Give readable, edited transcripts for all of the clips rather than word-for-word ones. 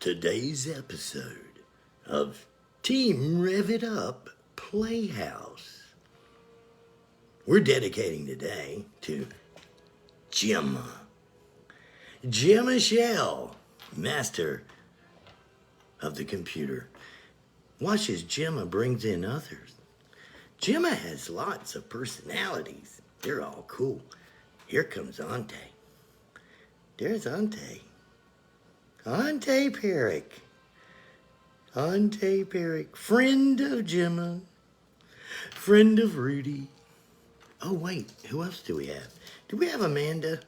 Today's episode of Team Rev It Up Playhouse. We're dedicating today to Gemma. Gemma Shell, master of the computer. Watch as Gemma brings in others. Gemma has lots of personalities. They're all cool. Here comes Ante. There's Ante. Ante Perick. Ante Perick. Friend of Gemma. Friend of Rudy. Oh, wait. Who else do we have? Do we have Amanda?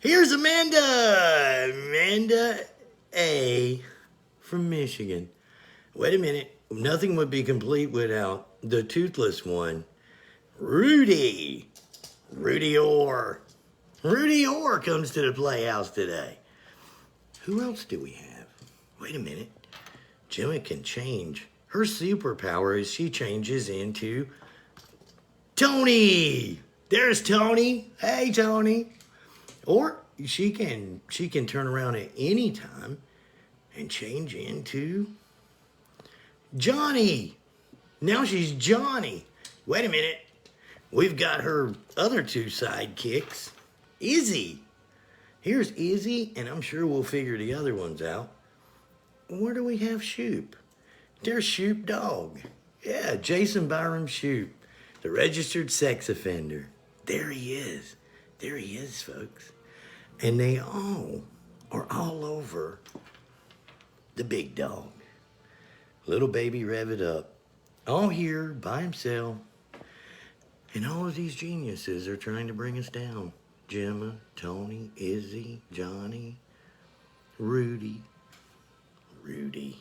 Here's Amanda. Amanda A. from Michigan. Wait a minute. Nothing would be complete without the toothless one. Rudy. Rudy Orr. Rudy Orr comes to the Playhouse today. Who else do we have? Wait a minute. Gemma can change. Her superpower is she changes into Tony. There's Tony. Hey, Tony. Or she can turn around at any time and change into Johnny. Now she's Johnny. Wait a minute. We've got her other two sidekicks. Izzy. Here's Izzy, and I'm sure we'll figure the other ones out. Where do we have Shoop? There's Shoop Dog. Yeah, Jason Byram Shoop, the registered sex offender. There he is. There he is, folks. And they all are all over the big dog. Little baby Rev It Up. All here by himself. And all of these geniuses are trying to bring us down. Gemma, Tony, Izzy, Johnny, Rudy, Rude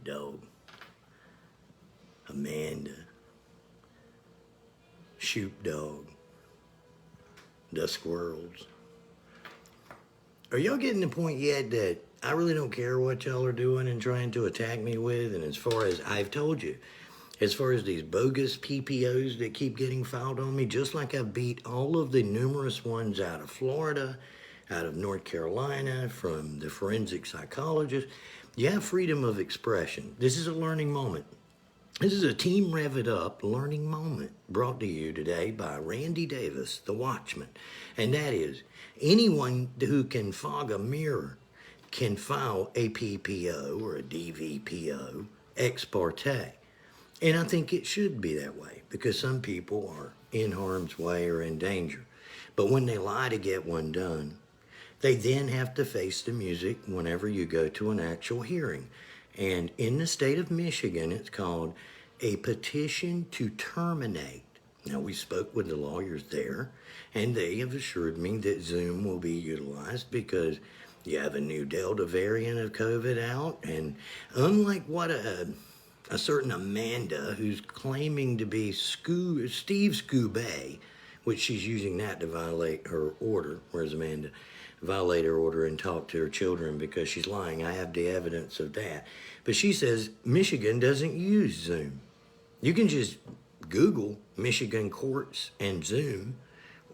Dog, Amanda, Shoop Dog, the Squirrels. Are y'all getting the point yet that I really don't care what y'all are doing and trying to attack me with? And as far as I've told you, as far as these bogus PPOs that keep getting filed on me, just like I've beat all of the numerous ones out of Florida, out of North Carolina, from the forensic psychologist, you have freedom of expression. This is a learning moment. This is a Team Rev It Up learning moment brought to you today by Randy Davis, the Watchman. And that is, anyone who can fog a mirror can file a PPO or a DVPO ex parte. And I think it should be that way because some people are in harm's way or in danger. But when they lie to get one done, they then have to face the music whenever you go to an actual hearing. And in the state of Michigan, it's called a petition to terminate. Now, we spoke with the lawyers there, and they have assured me that Zoom will be utilized because you have a new Delta variant of COVID out. And unlike what a certain Amanda, who's claiming to be Steve Scooby, which she's using that to violate her order, whereas Amanda violated her order and talked to her children because she's lying. I have the evidence of that. But she says Michigan doesn't use Zoom. You can just Google Michigan courts and Zoom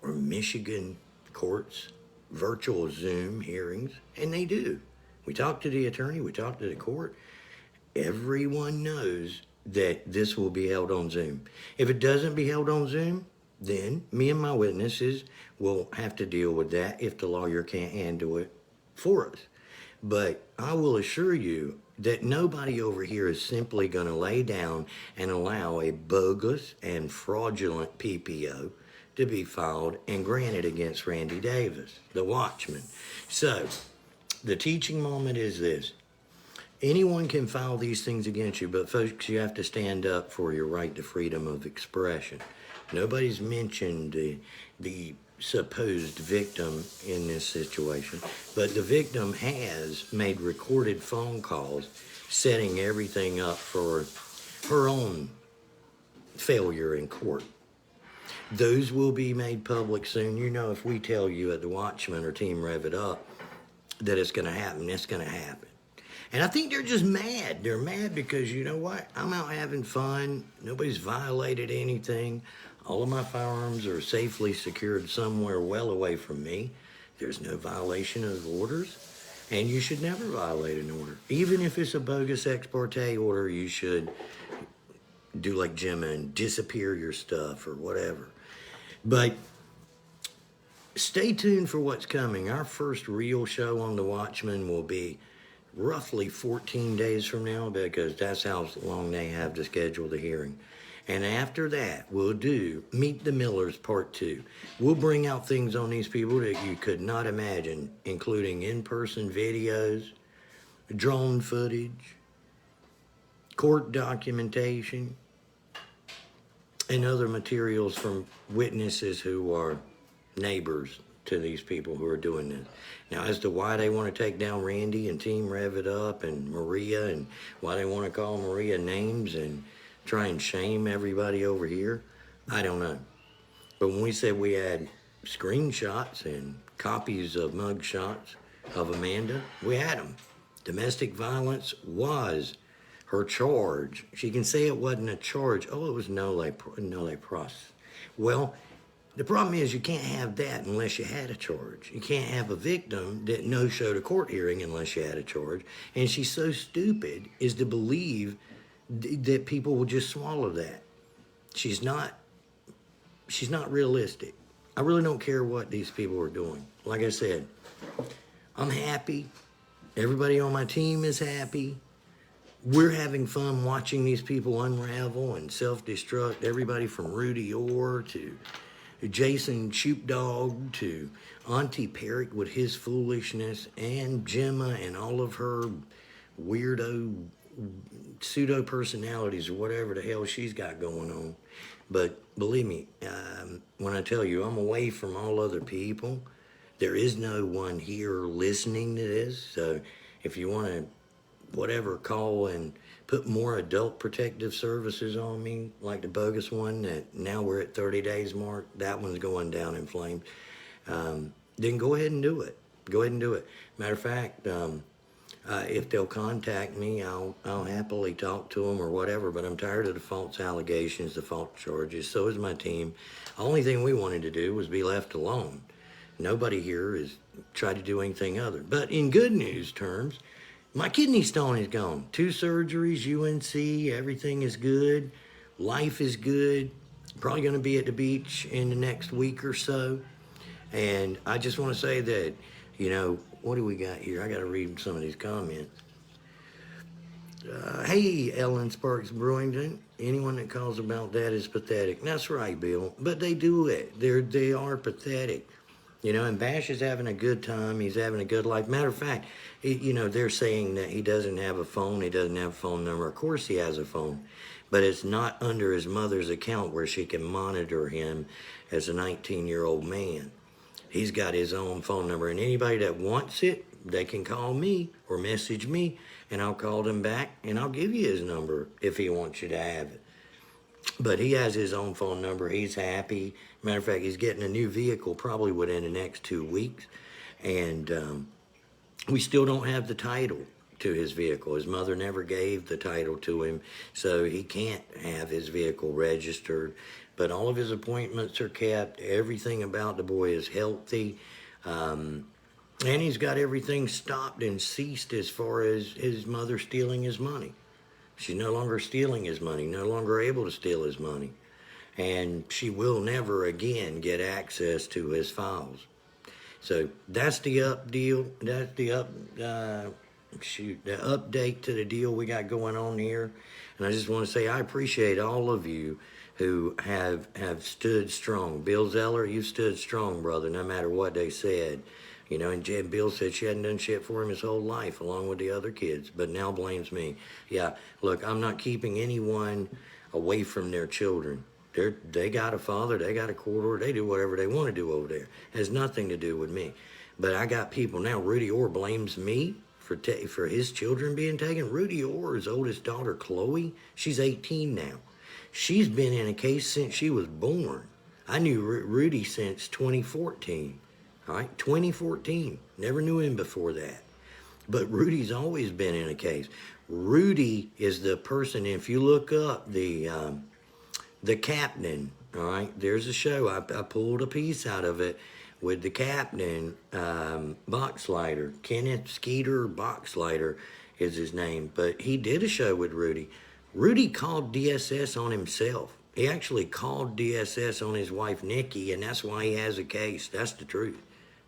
or Michigan courts virtual Zoom hearings, and they do. We talked to the attorney, we talked to the court. Everyone knows that this will be held on Zoom. If it doesn't be held on Zoom, then me and my witnesses will have to deal with that if the lawyer can't handle it for us. But I will assure you that nobody over here is simply going to lay down and allow a bogus and fraudulent PPO to be filed and granted against Randy Davis, the Watchman. So, the teaching moment is this. Anyone can file these things against you, but folks, you have to stand up for your right to freedom of expression. Nobody's mentioned the supposed victim in this situation, but the victim has made recorded phone calls setting everything up for her own failure in court. Those will be made public soon. You know, if we tell you at the Watchman or Team Rev It Up that it's going to happen, it's going to happen. And I think they're just mad. They're mad because, you know what? I'm out having fun. Nobody's violated anything. All of my firearms are safely secured somewhere well away from me. There's no violation of orders, and you should never violate an order. Even if it's a bogus ex parte order, you should do like Gemma and disappear your stuff or whatever. But stay tuned for what's coming. Our first real show on The Watchmen will be roughly 14 days from now, because that's how long they have to schedule the hearing. And after that, we'll do Meet the Millers Part 2. We'll bring out things on these people that you could not imagine, including in-person videos, drone footage, court documentation, and other materials from witnesses who are neighbors to these people who are doing this. Now, as to why they want to take down Randy and Team Rev It Up and Maria, and why they want to call Maria names and try and shame everybody over here, I don't know. But when we said we had screenshots and copies of mug shots of Amanda, we had them. Domestic violence was her charge. She can say it wasn't a charge. Oh, it was nole pros. Well, the problem is you can't have that unless you had a charge. You can't have a victim that no-showed a court hearing unless you had a charge. And she's so stupid is to believe that people will just swallow that. She's not realistic. I really don't care what these people are doing. Like I said, I'm happy. Everybody on my team is happy. We're having fun watching these people unravel and self-destruct. Everybody from Rudy Orr to Jason Shoopdog to Auntie Perrick with his foolishness, and Gemma and all of her weirdo pseudo personalities or whatever the hell she's got going on. But believe me, when I tell you I'm away from all other people, there is no one here listening to this. So if you want to whatever, call and put more adult protective services on me, like the bogus one that now we're at 30 days mark, that one's going down in flames, then go ahead and do it. Go ahead and do it. Matter of fact, if they'll contact me, I'll happily talk to them or whatever, but I'm tired of the false allegations, the false charges. So is my team. The only thing we wanted to do was be left alone. Nobody here has tried to do anything other. But in good news terms, my kidney stone is gone. 2 surgeries, UNC, everything is good. Life is good. Probably going to be at the beach in the next week or so. And I just want to say that, you know, what do we got here? I got to read some of these comments. Hey, Ellen Sparks Brewington. Anyone that calls about that is pathetic. That's right, Bill. But they do it. They are pathetic. You know, and Bash is having a good time. He's having a good life. Matter of fact, you know, they're saying that he doesn't have a phone. He doesn't have a phone number. Of course he has a phone. But it's not under his mother's account where she can monitor him as a 19-year-old man. He's got his own phone number. And anybody that wants it, they can call me or message me, and I'll call them back, and I'll give you his number if he wants you to have it. But he has his own phone number. He's happy. Matter of fact, he's getting a new vehicle probably within the next 2 weeks. And we still don't have the title to his vehicle. His mother never gave the title to him, so he can't have his vehicle registered. But all of his appointments are kept. Everything about the boy is healthy. And he's got everything stopped and ceased as far as his mother stealing his money. She's no longer stealing his money, no longer able to steal his money. And she will never again get access to his files. So that's the That's the update to the deal we got going on here. And I just want to say I appreciate all of you who have stood strong. Bill Zeller, you stood strong, brother, no matter what they said. You know, and Bill said she hadn't done shit for him his whole life, along with the other kids, but now blames me. Yeah, look, I'm not keeping anyone away from their children. They got a father, they got a court order, they do whatever they want to do over there. It has nothing to do with me. But I got people now. Rudy Orr blames me for his children being taken. Rudy Orr's oldest daughter, Chloe, she's 18 now. She's been in a case since she was born. I knew Rudy since 2014. All right, 2014. Never knew him before that. But Rudy's always been in a case. Rudy is the person, if you look up the captain, all right, there's a show. I pulled a piece out of it with the captain, Boxleiter. Kenneth Skeeter Boxleiter is his name. But he did a show with Rudy. Rudy called DSS on himself. He actually called DSS on his wife, Nikki, and that's why he has a case. That's the truth.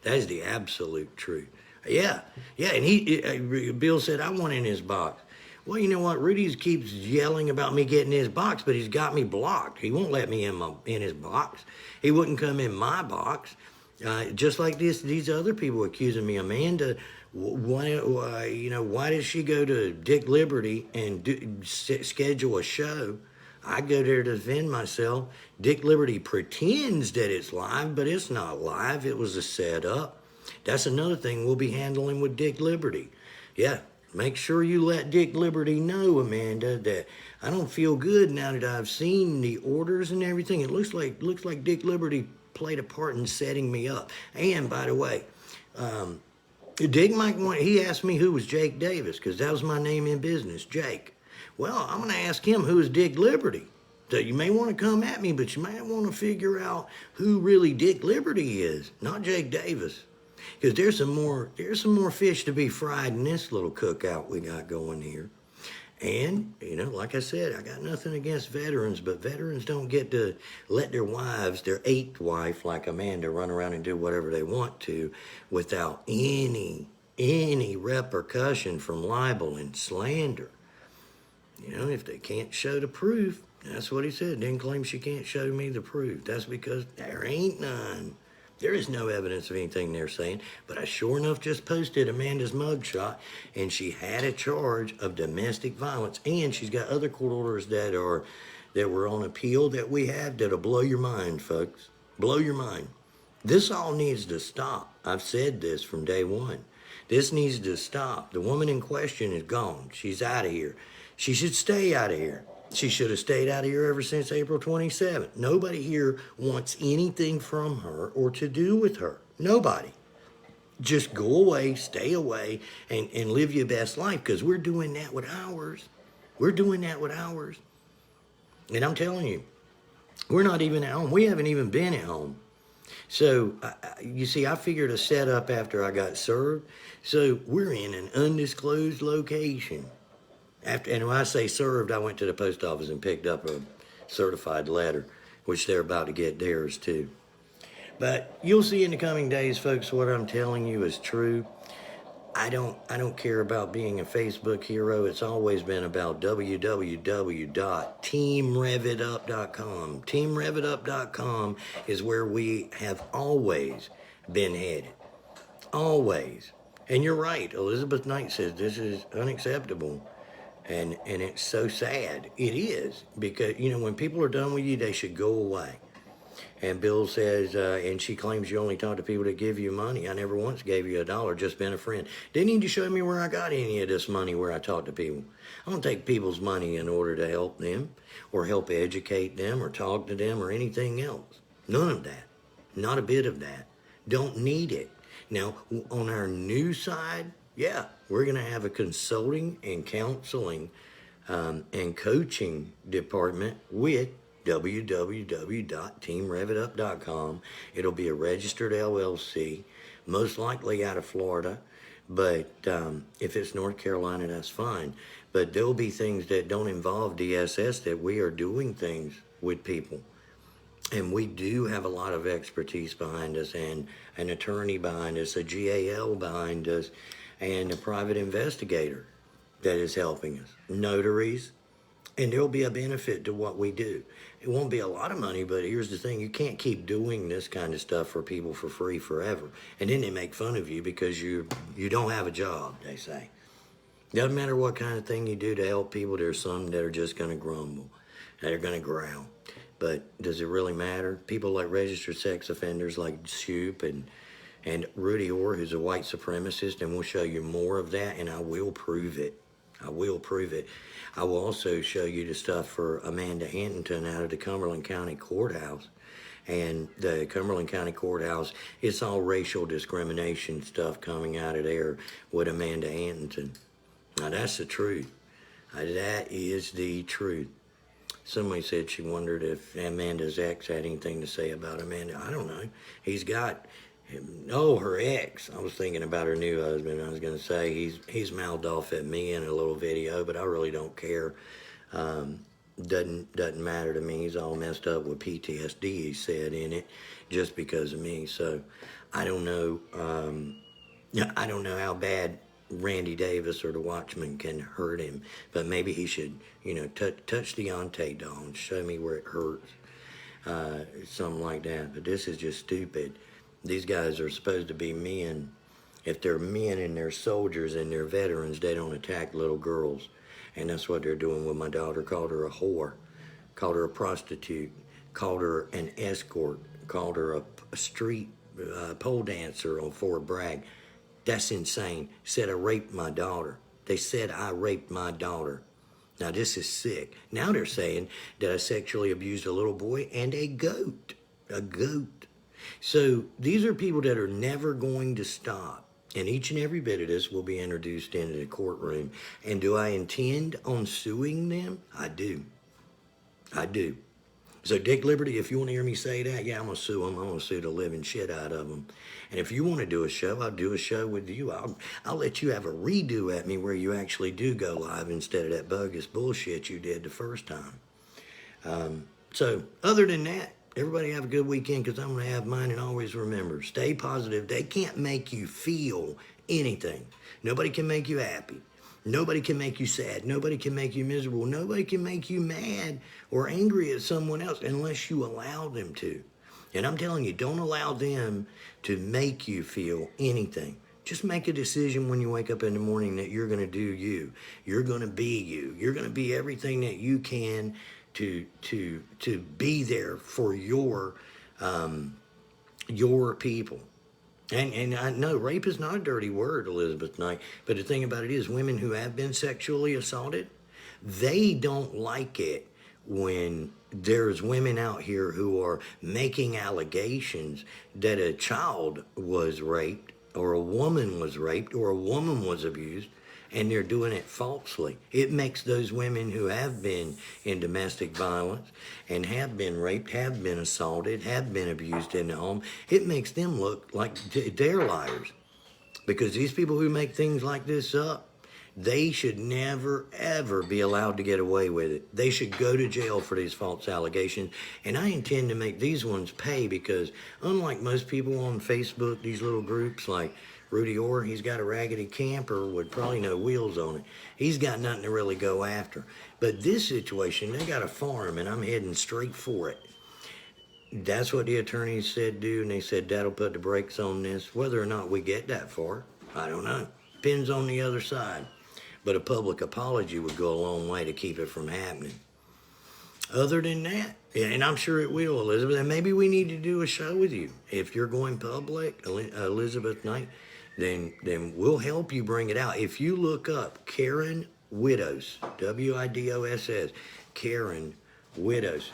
That is the absolute truth. Yeah, and Bill said, I want in his box. Well, you know what? Rudy keeps yelling about me getting his box, but he's got me blocked. He won't let me in his box. He wouldn't come in my box. Just like these other people accusing me. Amanda, why does she go to Dick Liberty and schedule a show? I go there to defend myself. Dick Liberty pretends that it's live, but it's not live. It was a setup. That's another thing we'll be handling with Dick Liberty. Yeah, make sure you let Dick Liberty know, Amanda, that I don't feel good now that I've seen the orders and everything. It looks like Dick Liberty played a part in setting me up. And by the way, Dick might want. He asked me who was Jake Davis because that was my name in business, Jake. Well, I'm going to ask him who is Dick Liberty. So you may want to come at me, but you might want to figure out who really Dick Liberty is, not Jake Davis. Because there's some more fish to be fried in this little cookout we got going here. And, like I said, I got nothing against veterans, but veterans don't get to let their wives, their eighth wife, like Amanda, run around and do whatever they want to without any repercussion from libel and slander. If they can't show the proof, that's what he said. Didn't claim she can't show me the proof. That's because there ain't none. There is no evidence of anything they're saying, but I sure enough just posted Amanda's mugshot, and she had a charge of domestic violence, and she's got other court orders that were on appeal that we have that'll blow your mind, folks. Blow your mind. This all needs to stop. I've said this from day one. This needs to stop. The woman in question is gone. She's out of here. She should stay out of here. She should have stayed out of here ever since April 27th. Nobody here wants anything from her or to do with her. Nobody. Just go away, stay away, and live your best life, because we're doing that with ours. We're doing that with ours. And I'm telling you, we're not even at home. We haven't even been at home. So, you see, I figured a setup after I got served. So we're in an undisclosed location. And when I say served, I went to the post office and picked up a certified letter, which they're about to get theirs too. But you'll see in the coming days, folks, what I'm telling you is true. I don't care about being a Facebook hero. It's always been about www.teamrevitup.com. Teamrevitup.com is where we have always been headed. Always. And you're right. Elizabeth Knight says this is unacceptable. And it's so sad. It is. Because, when people are done with you, they should go away. And Bill says, and she claims you only talk to people that give you money. I never once gave you $1, just been a friend. Didn't need to show me where I got any of this money where I talk to people. I don't take people's money in order to help them or help educate them or talk to them or anything else. None of that. Not a bit of that. Don't need it. Now, on our new side, yeah, we're going to have a consulting and counseling and coaching department with www.teamrevitup.com. It'll be a registered LLC, most likely out of Florida, but if it's North Carolina, that's fine. But there'll be things that don't involve DSS that we are doing things with people. And we do have a lot of expertise behind us, and an attorney behind us, a GAL behind us, and a private investigator that is helping us, notaries, and there'll be a benefit to what we do. It won't be a lot of money, but here's the thing. You can't keep doing this kind of stuff for people for free forever. And then they make fun of you because you don't have a job, they say. Doesn't matter what kind of thing you do to help people, there's some that are just going to grumble. They're going to growl. But does it really matter? People like registered sex offenders like Shoop and Rudy Orr, who's a white supremacist, and we'll show you more of that, and I will prove it. I will prove it. I will also show you the stuff for Amanda Hantington out of the Cumberland County Courthouse. And the Cumberland County Courthouse, it's all racial discrimination stuff coming out of there with Amanda Hantington. Now, that's the truth. That is the truth. Somebody said she wondered if Amanda's ex had anything to say about Amanda. I don't know. He's got Oh, her ex. I was thinking about her new husband. I was going to say he's mouthed off at me in a little video, but I really don't care. Doesn't matter to me. He's all messed up with PTSD, he said in it, just because of me. So I don't know. I don't know how bad Randy Davis or the Watchman can hurt him, but maybe he should, touch Deontay doll and show me where it hurts. Something like that. But this is just stupid. These guys are supposed to be men. If they're men and they're soldiers and they're veterans, they don't attack little girls. And that's what they're doing with my daughter. Called her a whore, called her a prostitute, called her an escort, called her a street pole dancer on Fort Bragg. That's insane. Said I raped my daughter. They said I raped my daughter. Now this is sick. Now they're saying that I sexually abused a little boy and a goat. A goat. So these are people that are never going to stop. And each and every bit of this will be introduced into the courtroom. And do I intend on suing them? I do. I do. So Dick Liberty, if you want to hear me say that, yeah, I'm going to sue them. I'm going to sue the living shit out of them. And if you want to do a show, I'll do a show with you. I'll let you have a redo at me where you actually do go live instead of that bogus bullshit you did the first time. So other than that, everybody have a good weekend, because I'm going to have mine. And always remember, stay positive. They can't make you feel anything. Nobody can make you happy. Nobody can make you sad. Nobody can make you miserable. Nobody can make you mad or angry at someone else unless you allow them to. And I'm telling you, don't allow them to make you feel anything. Just make a decision when you wake up in the morning that you're going to do you. You're going to be you. You're going to be everything that you can to be there for your people. And I know rape is not a dirty word, Elizabeth Knight, but the thing about it is, women who have been sexually assaulted, they don't like it when there's women out here who are making allegations that a child was raped, or a woman was raped, or a woman was abused, and they're doing it falsely. It makes those women who have been in domestic violence and have been raped, have been assaulted, have been abused in the home, it makes them look like they're liars. Because these people who make things like this up, they should never, ever be allowed to get away with it. They should go to jail for these false allegations. And I intend to make these ones pay, because unlike most people on Facebook, these little groups like Rudy Orr, he's got a raggedy camper with probably no wheels on it. He's got nothing to really go after. But this situation, they got a farm, and I'm heading straight for it. That's what the attorneys said do, and they said that'll put the brakes on this. Whether or not we get that far, I don't know. Depends on the other side. But a public apology would go a long way to keep it from happening. Other than that, and I'm sure it will, Elizabeth, and maybe we need to do a show with you. If you're going public, Elizabeth Knight, then we'll help you bring it out. If you look up Karen Widows, WIDOSS, Karen Widows,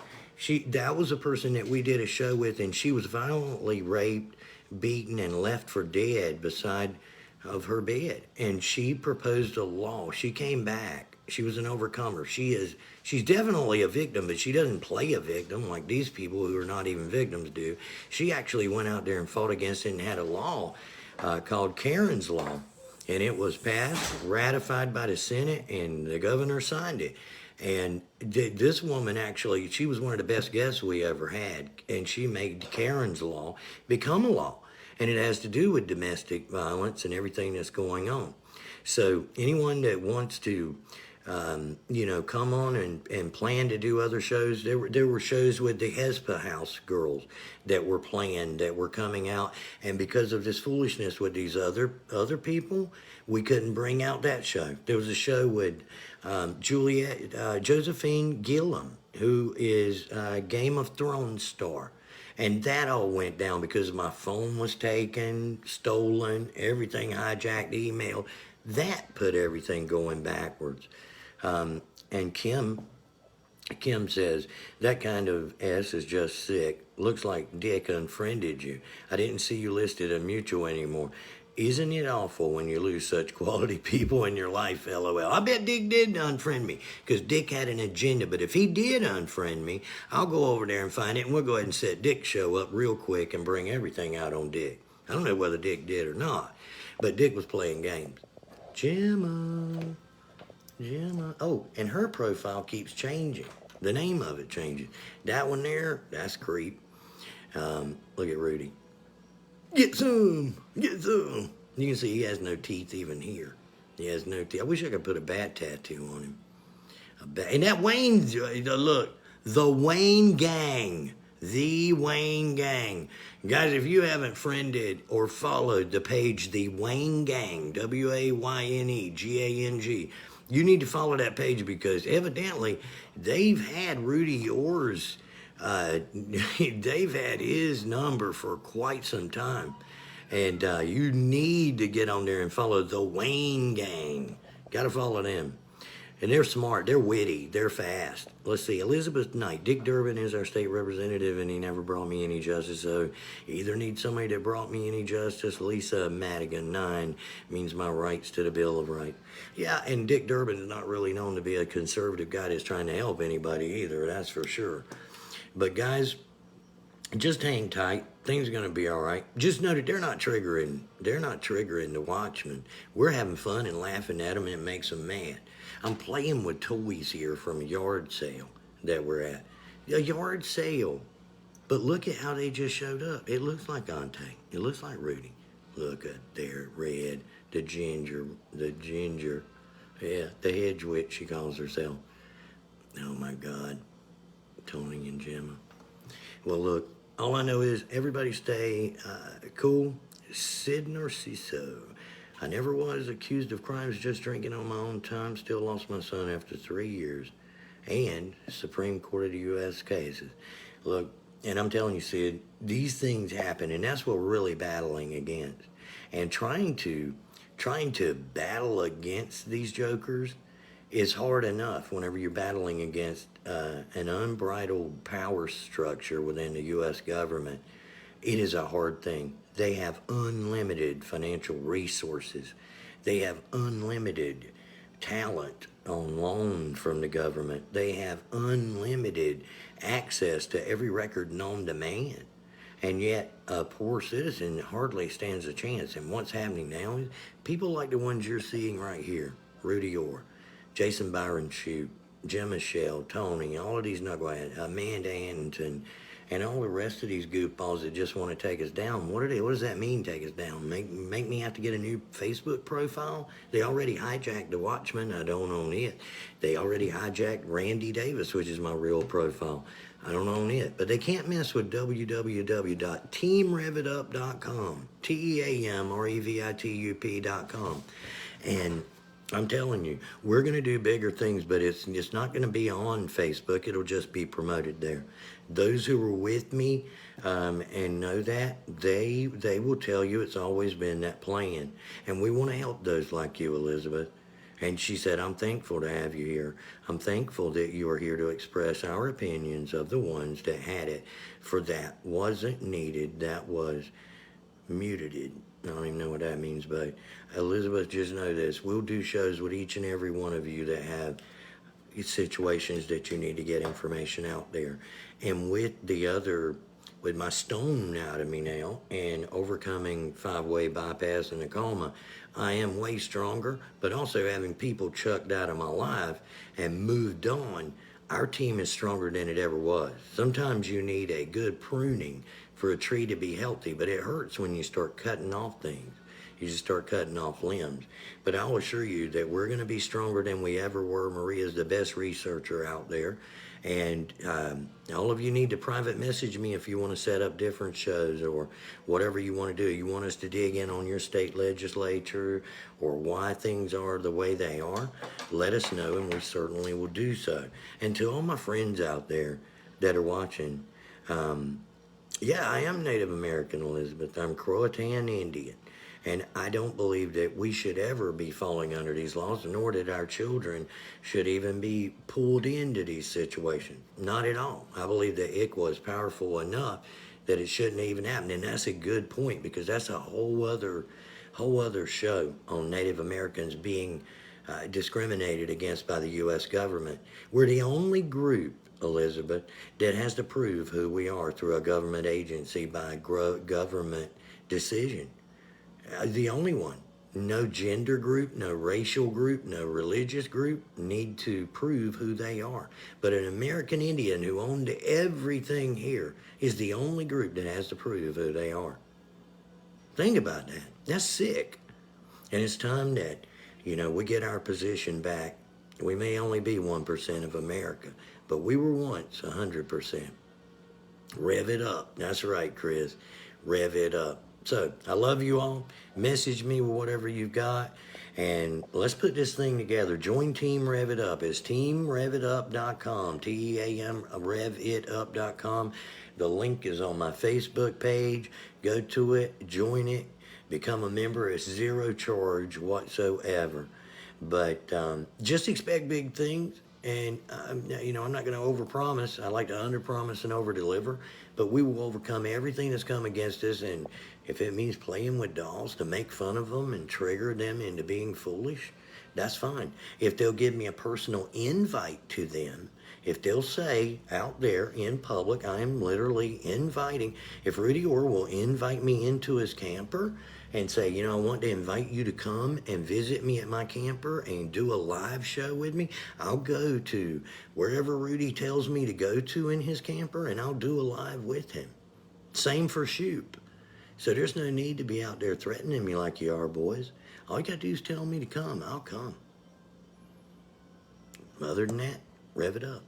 that was a person that we did a show with, and she was violently raped, beaten, and left for dead beside of her bed. And she proposed a law. She came back. She was an overcomer. She's definitely a victim, but she doesn't play a victim like these people who are not even victims do. She actually went out there and fought against it and had a law called Karen's Law. And it was passed, ratified by the Senate, and the governor signed it. And this woman actually, she was one of the best guests we ever had. And she made Karen's Law become a law. And it has to do with domestic violence and everything that's going on. So anyone that wants to, come on and plan to do other shows, there were shows with the Hespa House girls that were planned, that were coming out. And because of this foolishness with these other people, we couldn't bring out that show. There was a show with Josephine Gilliam, who is a Game of Thrones star. And that all went down because my phone was taken, stolen, everything hijacked, emailed. That put everything going backwards. And Kim says, that kind of S is just sick. Looks like Dick unfriended you. I didn't see you listed as mutual anymore. Isn't it awful when you lose such quality people in your life, LOL? I bet Dick did unfriend me, because Dick had an agenda. But if he did unfriend me, I'll go over there and find it, and we'll go ahead and set Dick's show up real quick and bring everything out on Dick. I don't know whether Dick did or not, but Dick was playing games. Gemma. Oh, and her profile keeps changing. The name of it changes. That one there, that's creep. Look at Rudy. Get some. Get some. You can see he has no teeth even here. He has no teeth. I wish I could put a bat tattoo on him. And that Wayne's, look, the Wayne Gang. The Wayne Gang. Guys, if you haven't friended or followed the page, The Wayne Gang, WAYNEGANG, you need to follow that page because evidently they've had Rudy Orr's, they've had his number for quite some time. And you need to get on there and follow the Wayne Gang. Got to follow them. And they're smart, they're witty, they're fast. Let's see, Elizabeth Knight. Dick Durbin is our state representative and he never brought me any justice. So either need somebody that brought me any justice. Lisa Madigan, 9, means my rights to the Bill of Rights. Yeah, and Dick Durbin is not really known to be a conservative guy that's trying to help anybody either, that's for sure. But guys, just hang tight. Things are going to be all right. Just know that they're not triggering the Watchmen. We're having fun and laughing at them, and it makes them mad. I'm playing with toys here from a yard sale that we're at. A yard sale. But look at how they just showed up. It looks like Ante. It looks like Rudy. Look at there, red, the ginger. Yeah, the hedge witch, she calls herself. Oh, my God. Tony and Gemma. Well, look, all I know is everybody stay cool. Sid Narciso. I never was accused of crimes, just drinking on my own time. Still lost my son after 3 years. And Supreme Court of the U.S. cases. Look, and I'm telling you, Sid, these things happen, and that's what we're really battling against. And trying to battle against these jokers is hard enough whenever you're battling against an unbridled power structure within the U.S. government. It is a hard thing. They have unlimited financial resources. They have unlimited talent on loan from the government. They have unlimited access to every record known to man. And yet, a poor citizen hardly stands a chance. And what's happening now is people like the ones you're seeing right here, Rudy Orr, Jason Byron Shute, Jim Michelle, Tony, all of these knuckleheads, Amanda Annington, and all the rest of these goofballs that just want to take us down. What does that mean, take us down? Make me have to get a new Facebook profile? They already hijacked the Watchman. I don't own it. They already hijacked Randy Davis, which is my real profile. I don't own it. But they can't mess with www.teamrevitup.com. TEAMREVITUP.com. And I'm telling you, we're going to do bigger things, but it's not going to be on Facebook. It'll just be promoted there. Those who were with me and know that, they will tell you it's always been that plan. And we want to help those like you, Elizabeth. And she said, I'm thankful to have you here. I'm thankful that you are here to express our opinions of the ones that had it. For that wasn't needed. That was muted. I don't even know what that means, but Elizabeth, just know this. We'll do shows with each and every one of you that have situations that you need to get information out there. And with my stone out of me now and overcoming 5-way bypass and a coma, I am way stronger, but also having people chucked out of my life and moved on, our team is stronger than it ever was. Sometimes you need a good pruning for a tree to be healthy, but it hurts when you start cutting off things. You just start cutting off limbs. But I'll assure you that we're going to be stronger than we ever were. Maria's the best researcher out there. And all of you need to private message me if you want to set up different shows or whatever you want to do. You want us to dig in on your state legislature or why things are the way they are, let us know and we certainly will do so. And to all my friends out there that are watching, yeah, I am Native American, Elizabeth. I'm Croatan Indian. And I don't believe that we should ever be falling under these laws, nor that our children should even be pulled into these situations. Not at all. I believe that ICWA is powerful enough that it shouldn't even happen. And that's a good point because that's a whole other show on Native Americans being discriminated against by the U.S. government. We're the only group, Elizabeth, that has to prove who we are through a government agency by government decision. The only one. No gender group, no racial group, no religious group need to prove who they are. But an American Indian who owned everything here is the only group that has to prove who they are. Think about that. That's sick. And it's time that, we get our position back. We may only be 1% of America, but we were once 100%. Rev it up. That's right, Chris. Rev it up. So, I love you all. Message me with whatever you've got. And let's put this thing together. Join Team Rev It Up. It's teamrevitup.com. Team revitup.com. The link is on my Facebook page. Go to it. Join it. Become a member. It's zero charge whatsoever. But just expect big things. And, I'm not going to overpromise. I like to underpromise and overdeliver. But we will overcome everything that's come against us. And if it means playing with dolls to make fun of them and trigger them into being foolish, that's fine. If they'll give me a personal invite to them, if they'll say out there in public, I am literally inviting, if Rudy Orr will invite me into his camper and say, I want to invite you to come and visit me at my camper and do a live show with me, I'll go to wherever Rudy tells me to go to in his camper and I'll do a live with him. Same for Shoop. So there's no need to be out there threatening me like you are, boys. All you got to do is tell me to come. I'll come. Other than that, rev it up.